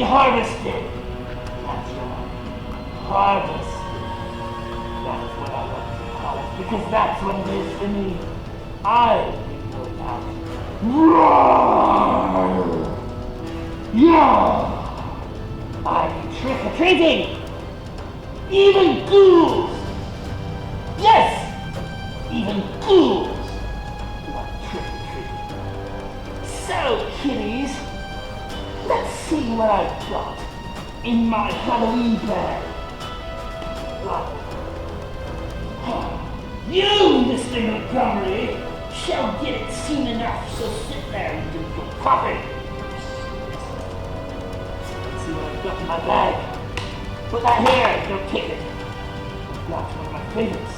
harvested. That's right. Harvested. That's what I like to call it, because that's what it is for me. I go out. Roar! Yeah! I do trick-or-treating! Even ghouls! Yes! Even ghouls! Like trick-or-treating. So, kiddies, let's see what I've got in my Halloween bag. You, Mr. Montgomery, shall get it soon enough, so sit there and drink your coffee. Let's see what I've got in my bag. Put that here, don't take it. I've got one of my favorites.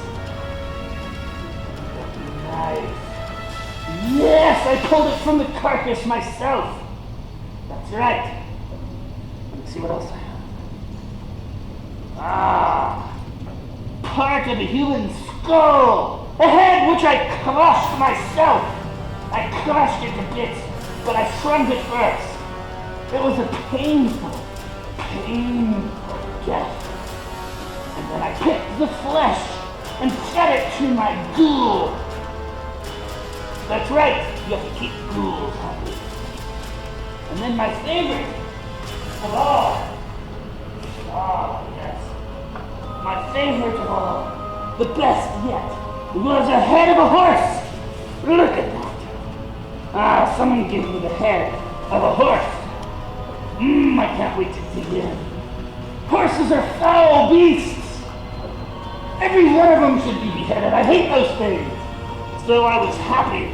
Nice. Yes, I pulled it from the carcass myself. That's right. Let me see what else I have. Part of a human skull. A head which I crushed myself. I crushed it to bits, but I shrunk it first. It was a painful death. And then I picked the flesh and fed it to my ghoul. That's right, you have to keep ghouls happy. And then my favorite of all. Yes. My favorite of all, the best yet, was a head of a horse. Look at that. Someone gave me the head of a horse. I can't wait to dig in. Horses are foul beasts. Every one of them should be beheaded. I hate those things. So I was happy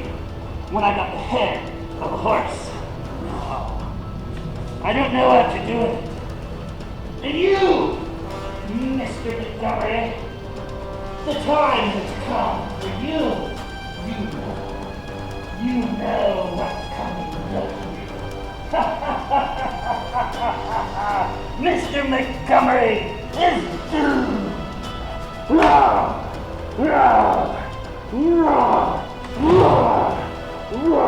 when I got the head of a horse. No, I don't know what to do with it. And you, Mr. Montgomery, the time has come for you. You know what's coming, don't you? Mr. Montgomery is doomed. Roar! Roar! Roar! Roar! Roar!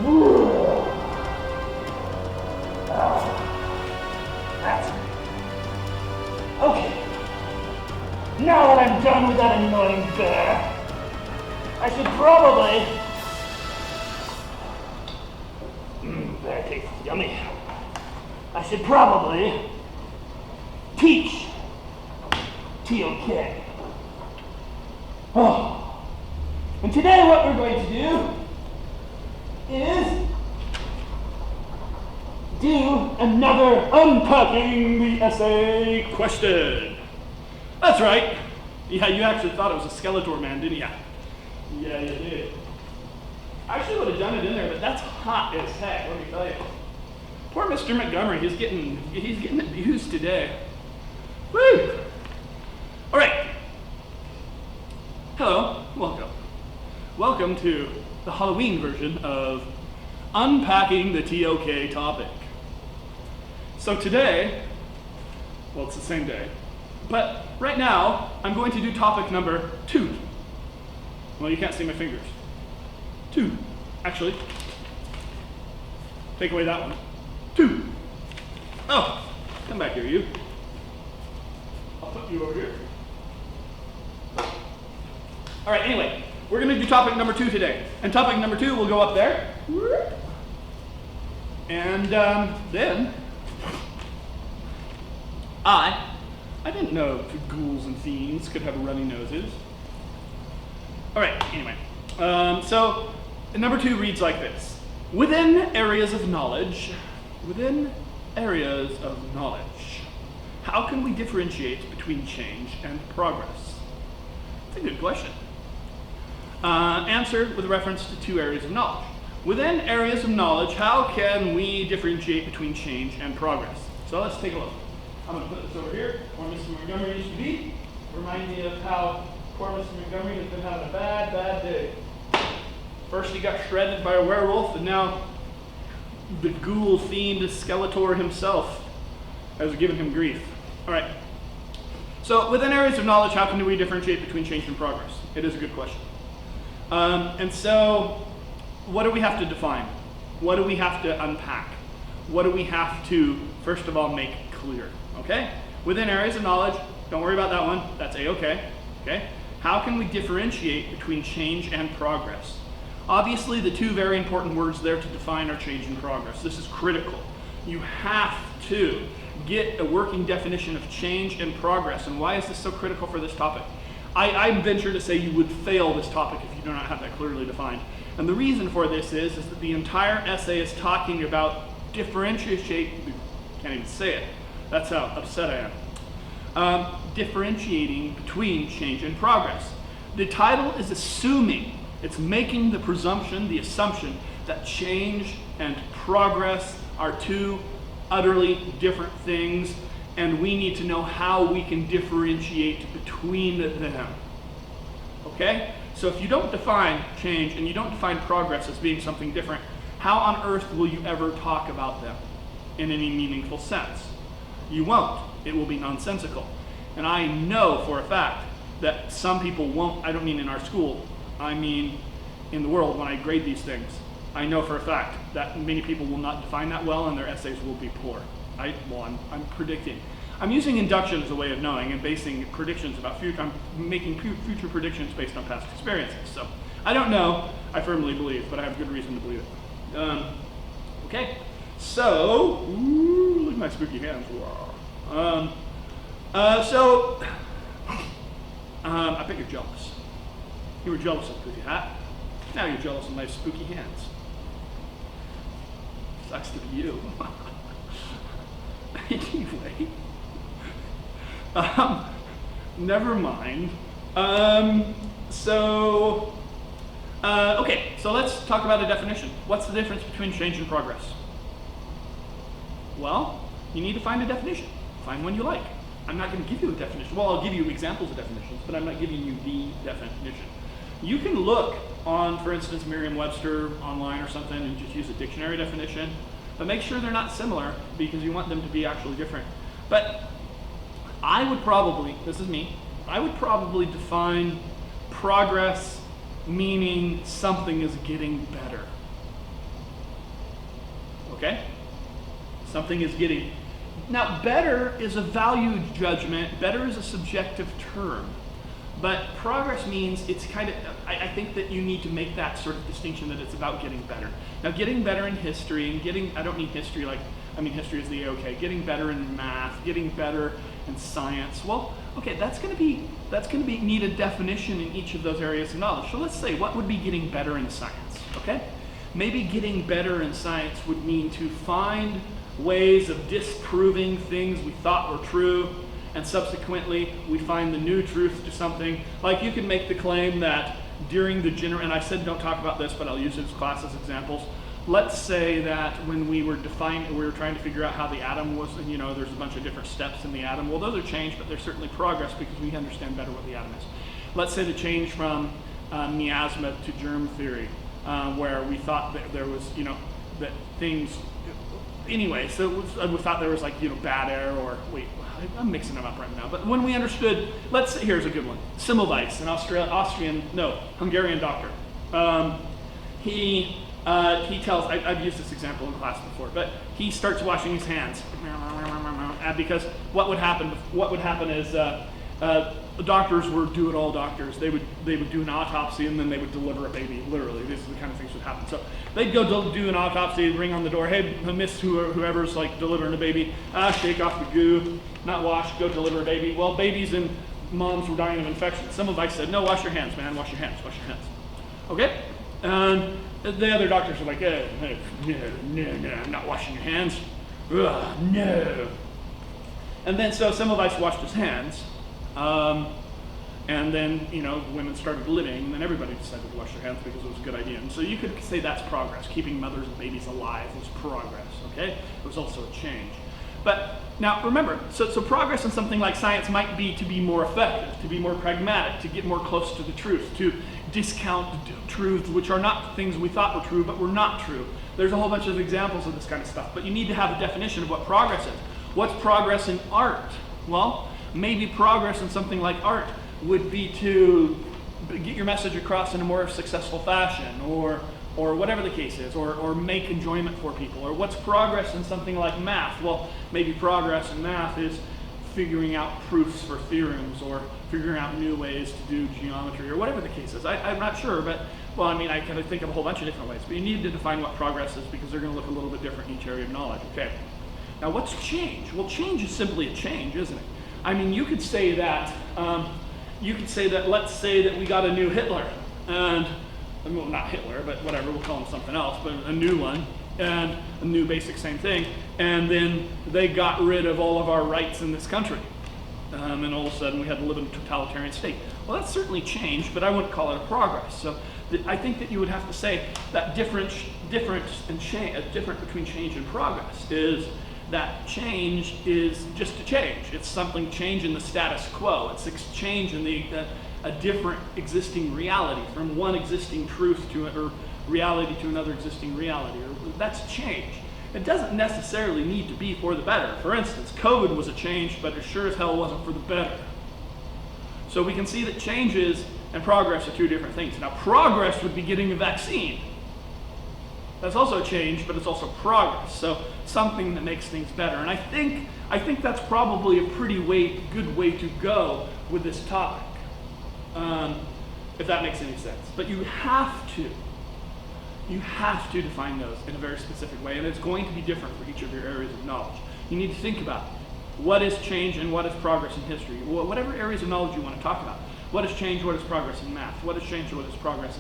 Roar! That's it. Okay. Now that I'm done with that annoying bear, I should probably... Bear tastes yummy. I should probably teach AOK. And today what we're going to do is do another Unpacking the Essay question. That's right. Yeah, you actually thought it was a Skeletor man, didn't you? Yeah, you did. I actually would have done it in there, but that's hot as heck, let me tell you. Poor Mr. Montgomery, he's getting abused today. Woo! All right. Hello, welcome. Welcome to the Halloween version of Unpacking the AOK topic. So today, well, it's the same day, but right now, I'm going to do topic number 2. Well, you can't see my fingers. 2, actually. Take away that one. 2. Oh, come back here, you. I'll put you over here. All right, anyway, we're going to do topic number 2 today. And topic number 2 will go up there. And then, I didn't know ghouls and fiends could have runny noses. All right, anyway. So, number 2 reads like this. Within areas of knowledge, how can we differentiate between change and progress? It's a good question. Answer with reference to 2 areas of knowledge. Within areas of knowledge, how can we differentiate between change and progress? So let's take a look. I'm going to put this over here, where Mr. Montgomery used to be. Remind me of how poor Mr. Montgomery has been having a bad, bad day. First he got shredded by a werewolf, and now the ghoul fiend Skeletor himself has given him grief. All right. So within areas of knowledge, how can we differentiate between change and progress? It is a good question. And so what do we have to define? What do we have to unpack? what do we have to, first of all, make clear, okay? Within areas of knowledge, don't worry about that one, that's AOK, okay? How can we differentiate between change and progress? Obviously, the two very important words there to define are change and progress. This is critical. You have to get a working definition of change and progress. And why is this so critical for this topic? I venture to say you would fail this topic if you do not have that clearly defined. And the reason for this is that the entire essay is talking about differentiating, can't even say it, that's how upset I am. Differentiating between change and progress. The title is assuming, it's making the presumption, the assumption, that change and progress are two utterly different things, and we need to know how we can differentiate between them. Okay? So if you don't define change and you don't define progress as being something different, how on earth will you ever talk about them in any meaningful sense? You won't. It will be nonsensical. And I know for a fact that some people won't, I don't mean in our school, I mean in the world when I grade these things. I know for a fact that many people will not define that well and their essays will be poor. I'm predicting. I'm using induction as a way of knowing and basing predictions about future, I'm making future predictions based on past experiences. So I don't know, I firmly believe, but I have good reason to believe it. Okay, so, look at my spooky hands. I bet you're jealous. You were jealous of Spooky Hat. Now you're jealous of my spooky hands. Sucks to be you. Anyway, never mind. Okay, so let's talk about a definition. What's the difference between change and progress? Well, you need to find a definition. Find one you like. I'm not going to give you a definition. Well, I'll give you examples of definitions, but I'm not giving you the definition. You can look on, for instance, Merriam-Webster online or something and just use a dictionary definition, but make sure they're not similar because you want them to be actually different. But I would probably, this is me, I would probably define progress meaning something is getting better. Okay? Something is getting. Now, better is a value judgment. Better is a subjective term. But progress means it's kind of, I think that you need to make that sort of distinction that it's about getting better. Now, getting better in history, and getting, I don't mean history like, I mean history is the AOK, getting better in math, getting better in science. Well, okay, that's going to need a definition in each of those areas of knowledge. So let's say, what would be getting better in science, okay? Maybe getting better in science would mean to find ways of disproving things we thought were true, and subsequently we find the new truth to something. Like you could make the claim that during the and I said don't talk about this, but I'll use this class as examples. Let's say that when we were trying to figure out how the atom was, and there's a bunch of different steps in the atom. Well, those are change, but they're certainly progress because we understand better what the atom is. Let's say the change from miasma to germ theory, where we thought that there was, that things, anyway, so we thought there was like, bad air or, wait, I'm mixing them up right now. But when we understood, here's a good one. Semmelweis, an Hungarian doctor. He tells, I've used this example in class before, but he starts washing his hands. Because what would happen is the doctors were all doctors. They would do an autopsy and then they would deliver a baby, literally. These are the kind of things that would happen. So they'd go do an autopsy, ring on the door, hey, miss whoever's like delivering a baby, shake off the goo, not wash, go deliver a baby. Well, babies and moms were dying of infection. Some of us said, no, wash your hands, man, wash your hands. Okay? And the other doctors were like, no, I'm not washing your hands. Ugh, no. And then so some of us washed his hands. And then, women started living, and then everybody decided to wash their hands because it was a good idea. And so you could say that's progress. Keeping mothers and babies alive was progress, okay? It was also a change. But now remember, so progress in something like science might be to be more effective, to be more pragmatic, to get more close to the truth, to discount truths which are not things we thought were true but were not true. There's a whole bunch of examples of this kind of stuff, but you need to have a definition of what progress is. What's progress in art? Well, maybe progress in something like art would be to get your message across in a more successful fashion, or or whatever the case is, or make enjoyment for people, or what's progress in something like math? Well, maybe progress in math is figuring out proofs for theorems, or figuring out new ways to do geometry, or whatever the case is. I'm not sure, but, well, I mean, I kind of think of a whole bunch of different ways, but you need to define what progress is because they're going to look a little bit different in each area of knowledge. Okay. Now, what's change? Well, change is simply a change, isn't it? I mean, you could say that, let's say that we got a new Hitler, and, well, not Hitler, but whatever, we'll call him something else, but a new one, and a new basic same thing, and then they got rid of all of our rights in this country. And all of a sudden we had to live in a totalitarian state. Well, that's certainly changed, but I wouldn't call it a progress. So I think that you would have to say that difference between change and progress is that change is just a change. It's something change in the status quo. It's a change in a different existing reality from one existing truth or reality to another existing reality. That's change. It doesn't necessarily need to be for the better. For instance, COVID was a change, but it sure as hell wasn't for the better. So we can see that changes and progress are two different things. Now, progress would be getting a vaccine. That's also a change, but it's also progress. So something that makes things better. And I think that's probably a pretty good way to go with this topic, if that makes any sense. But you have to define those in a very specific way, and it's going to be different for each of your areas of knowledge. You need to think about what is change and what is progress in history, whatever areas of knowledge you want to talk about. What is change, what is progress in math? What is change, what is progress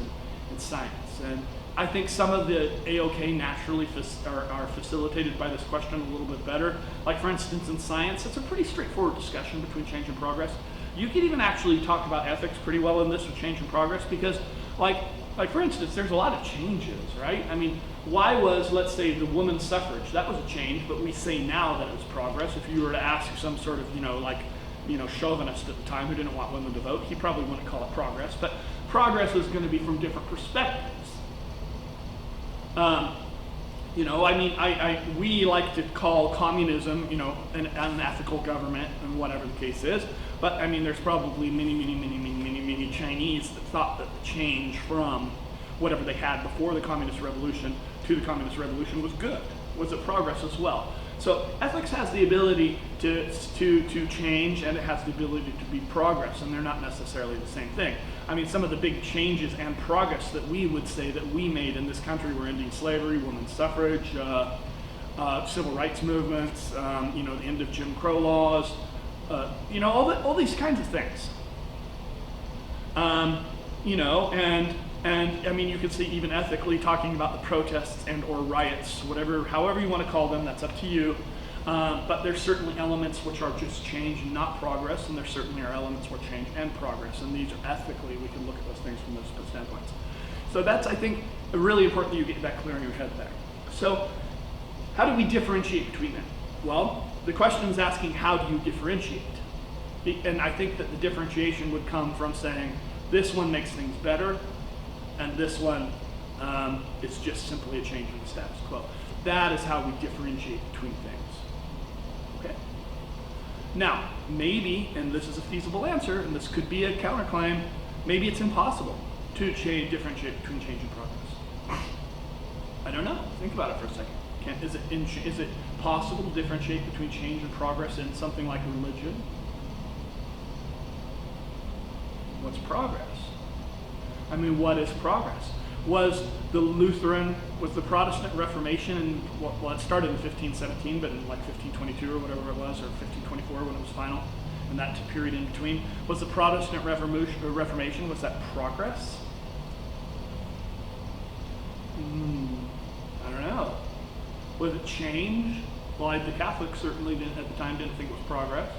in science? And I think some of the AOK naturally are facilitated by this question a little bit better. Like, for instance, in science, it's a pretty straightforward discussion between change and progress. You could even actually talk about ethics pretty well in this with change and progress because, like for instance, there's a lot of changes, right? I mean, why was, let's say, the women's suffrage? That was a change, but we say now that it was progress. If you were to ask some sort of, chauvinist at the time who didn't want women to vote, he probably wouldn't call it progress. But progress is going to be from different perspectives. We like to call communism, an unethical government and whatever the case is. But I mean, there's probably many Chinese that thought that the change from whatever they had before the Communist Revolution to the Communist Revolution was good, was a progress as well. So ethics has the ability to change, and it has the ability to be progress, and they're not necessarily the same thing. I mean, some of the big changes and progress that we would say that we made in this country were ending slavery, women's suffrage, civil rights movements, the end of Jim Crow laws, all these kinds of things. And I mean, you could see even ethically talking about the protests and or riots, however you want to call them, that's up to you. But there's certainly elements which are just change and not progress, and there certainly are elements where change and progress, and these are ethically, we can look at those things from those standpoints. So that's, I think, really important that you get that clear in your head there. So how do we differentiate between them? Well, the question is asking, how do you differentiate? And I think that the differentiation would come from saying, this one makes things better, and this one is just simply a change in the status quo. That is how we differentiate between things. Okay? Now, maybe, and this is a feasible answer, and this could be a counterclaim, maybe it's impossible to differentiate between change and progress. I don't know. Think about it for a second. Is it possible to differentiate between change and progress in something like religion? What's progress? I mean, what is progress? Was the Protestant Reformation, it started in 1517, but in like 1522 or whatever it was, or 1524 when it was final, and that period in between, was the Protestant Reformation, was that progress? I don't know. Was it change? Well, the Catholics certainly at the time didn't think it was progress.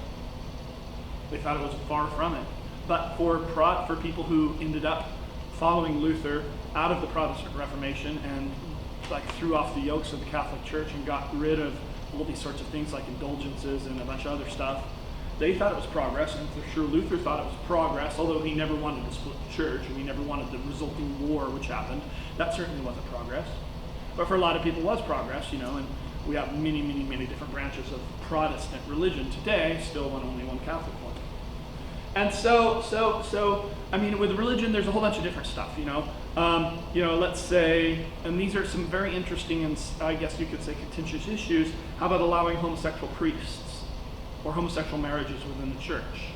They thought it was far from it. But for people who ended up following Luther out of the Protestant Reformation and threw off the yokes of the Catholic Church and got rid of all these sorts of things like indulgences and a bunch of other stuff, they thought it was progress, and for sure Luther thought it was progress, although he never wanted to split the church and he never wanted the resulting war which happened. That certainly wasn't progress. But for a lot of people it was progress, and we have many different branches of Protestant religion today, still only one Catholic one. And so, I mean, with religion, there's a whole bunch of different stuff, let's say, and these are some very interesting and I guess you could say contentious issues. How about allowing homosexual priests or homosexual marriages within the church?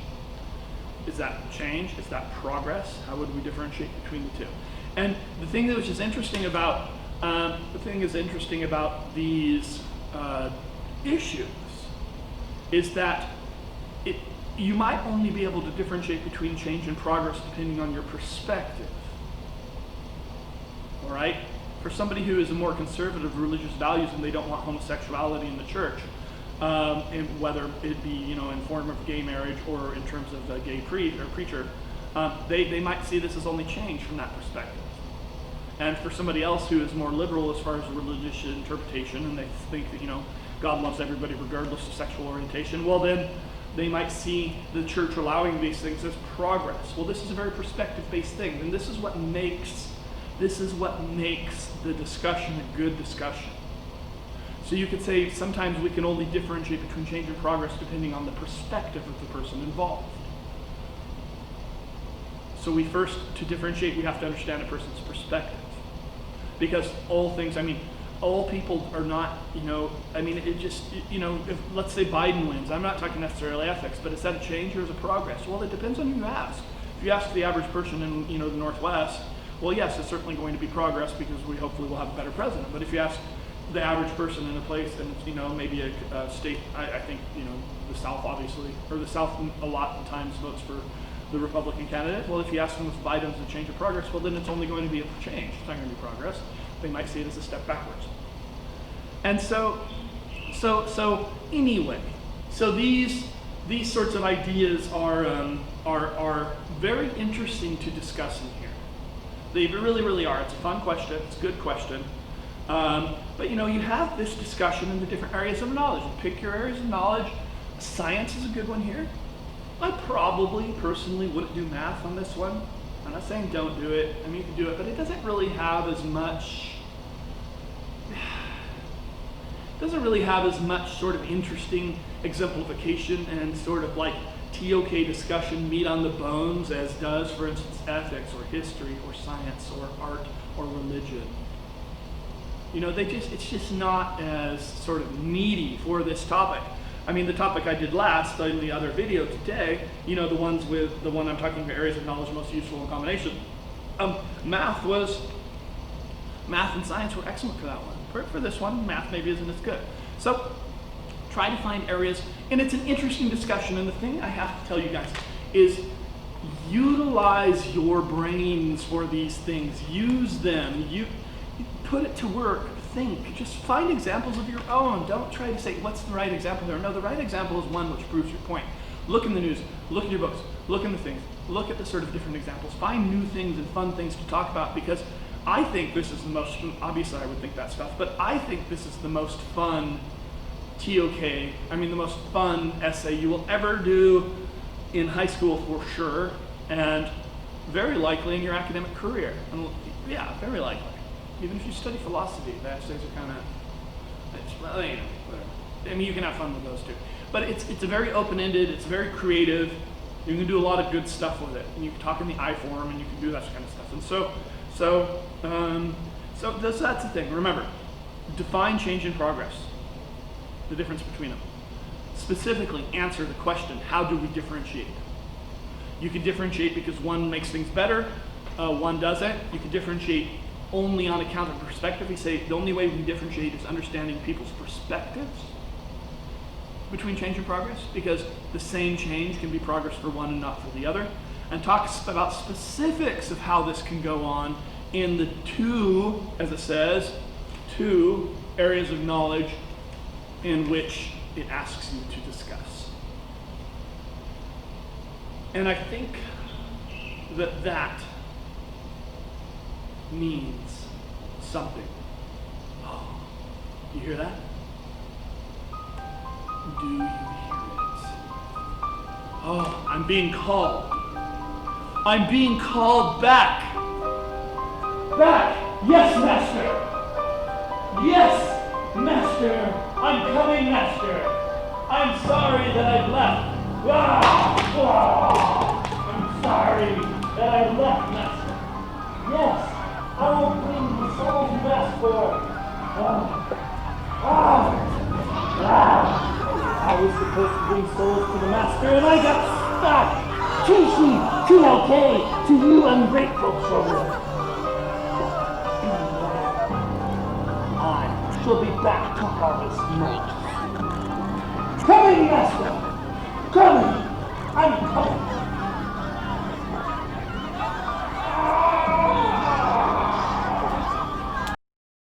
Is that change? Is that progress? How would we differentiate between the two? And the thing that is interesting about these issues is that you might only be able to differentiate between change and progress depending on your perspective. All right? For somebody who is a more conservative religious values and they don't want homosexuality in the church, and whether it be in form of gay marriage or in terms of a gay preacher, they might see this as only change from that perspective. And for somebody else who is more liberal as far as religious interpretation, and they think that God loves everybody regardless of sexual orientation, well then they might see the church allowing these things as progress. Well, this is a very perspective-based thing, and this is what makes the discussion a good discussion. So you could say sometimes we can only differentiate between change and progress depending on the perspective of the person involved. So to differentiate, we have to understand a person's perspective. Because all people are not, if let's say Biden wins, I'm not talking necessarily ethics, but is that a change or is it progress? Well, it depends on who you ask. If you ask the average person in, the Northwest, well, yes, it's certainly going to be progress because we hopefully will have a better president. But if you ask the average person in a place and, maybe a state, I think, the South obviously, or the South a lot of times votes for the Republican candidate. Well, if you ask them if Biden's a change or progress, well, then it's only going to be a change. It's not going to be progress. They might see it as a step backwards. And so anyway, so these sorts of ideas are very interesting to discuss in here. They really, really are. It's a fun question. It's a good question. But you have this discussion in the different areas of knowledge. Pick your areas of knowledge. Science is a good one here. I probably personally wouldn't do math on this one. I'm not saying don't do it. I mean, you can do it, but it doesn't really have as much. Sort of interesting exemplification and sort of like TOK discussion, meat on the bones, as does, for instance, ethics or history or science or art or religion. It's just not as sort of meaty for this topic. I mean, the topic I did last in the other video today, the one I'm talking about areas of knowledge most useful in combination. Math and science were excellent for that one. For this one, math maybe isn't as good. So try to find areas, and it's an interesting discussion, and the thing I have to tell you guys is utilize your brains for these things. Use them. You put it to work. Think. Just find examples of your own. Don't try to say, what's the right example there? No, the right example is one which proves your point. Look in the news. Look at your books. Look in the things. Look at the sort of different examples. Find new things and fun things to talk about, because I think this is the most, obviously I would think that stuff, but I think this is the most fun the most fun essay you will ever do in high school for sure, and very likely in your academic career. And yeah, very likely. Even if you study philosophy, the essays are kind of, whatever. I mean, you can have fun with those too. But it's a very open-ended, it's very creative. You can do a lot of good stuff with it. And you can talk in the I form, and you can do that kind of stuff. And so that's the thing. Remember, define change and progress, the difference between them. Specifically answer the question, how do we differentiate? You can differentiate because one makes things better, one doesn't. You can differentiate only on account of perspective. We say the only way we differentiate is understanding people's perspectives between change and progress, because the same change can be progress for one and not for the other. And talks about specifics of how this can go on in the two, as it says, two areas of knowledge in which it asks you to discuss. And I think that means something. Oh, you hear that? Do you hear it? Oh, I'm being called. I'm being called back. Back! Yes, Master! Yes, Master! I'm coming, Master! I'm sorry that I've left. Ah! Ah! I was supposed to bring souls to the master and I got stuck! To AOK, to you ungrateful children. I shall be back to harvest most. Coming, master! Coming! I'm coming!